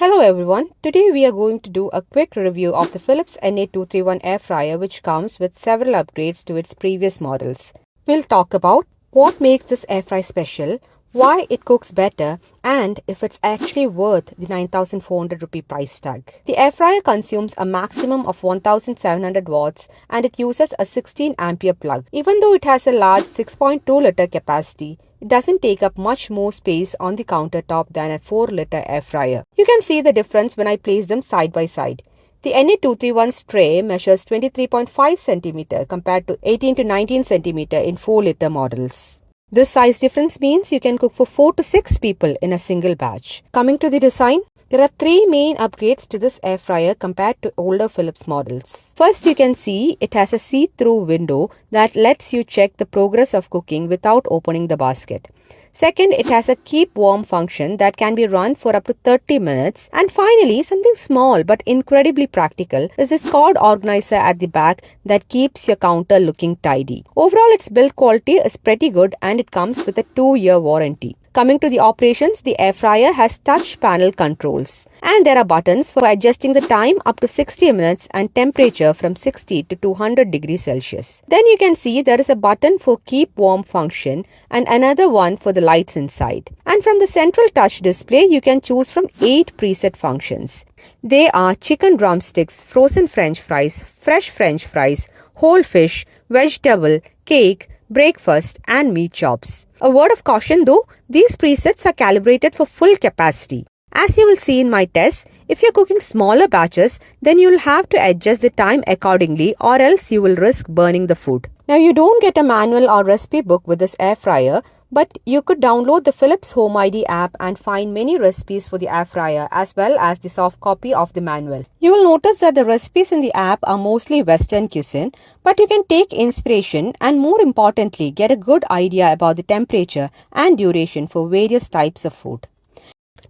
Hello everyone, today we are going to do a quick review of the Philips NA231 Air Fryer, which comes with several upgrades to its previous models. We'll talk about what makes this air fry special, why it cooks better, and if it's actually worth the 9,400 rupee price tag. The air fryer consumes a maximum of 1,700 watts and it uses a 16 ampere plug. Even though it has a large 6.2 liter capacity, it doesn't take up much more space on the countertop than a 4-liter air fryer. You can see the difference when I place them side by side. The NA231's tray measures 23.5 cm compared to 18 to 19 cm in 4-liter models. This size difference means you can cook for 4 to 6 people in a single batch. Coming to the design, there are 3 main upgrades to this air fryer compared to older Philips models. First, you can see it has a see-through window that lets you check the progress of cooking without opening the basket. Second, it has a keep warm function that can be run for up to 30 minutes. And finally, something small but incredibly practical is this cord organizer at the back that keeps your counter looking tidy. Overall, its build quality is pretty good and it comes with a 2-year warranty. Coming to the operations, the air fryer has touch panel controls and there are buttons for adjusting the time up to 60 minutes and temperature from 60 to 200 degrees Celsius. Then you can see there is a button for keep warm function and another one for the lights inside. And from the central touch display, you can choose from 8 preset functions. They are chicken drumsticks, frozen french fries, fresh french fries, whole fish, vegetable, cake, breakfast and meat chops. A word of caution though, these presets are calibrated for full capacity. As you will see in my test, if you're cooking smaller batches, then you'll have to adjust the time accordingly or else you will risk burning the food. Now you don't get a manual or recipe book with this air fryer, but you could download the Philips Home ID app and find many recipes for the air fryer as well as the soft copy of the manual. You will notice that the recipes in the app are mostly Western cuisine, but you can take inspiration and more importantly get a good idea about the temperature and duration for various types of food.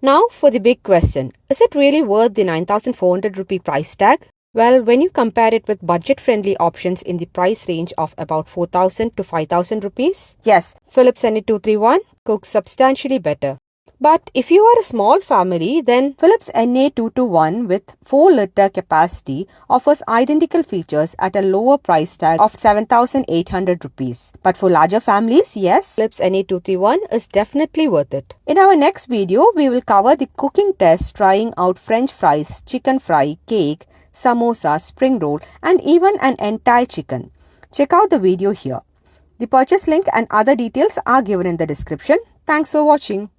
Now for the big question, is it really worth the 9,400 rupee price tag? Well, when you compare it with budget-friendly options in the price range of about 4,000 to 5,000 rupees, yes, Philips NA231 cooks substantially better. But if you are a small family, then Philips NA221 with 4-liter capacity offers identical features at a lower price tag of 7,800 rupees. But for larger families, yes, Philips NA231 is definitely worth it. In our next video, we will cover the cooking test trying out French fries, chicken fry, cake, samosa, spring roll and even an entire chicken. Check out the video here. The purchase link and other details are given in the description. Thanks for watching.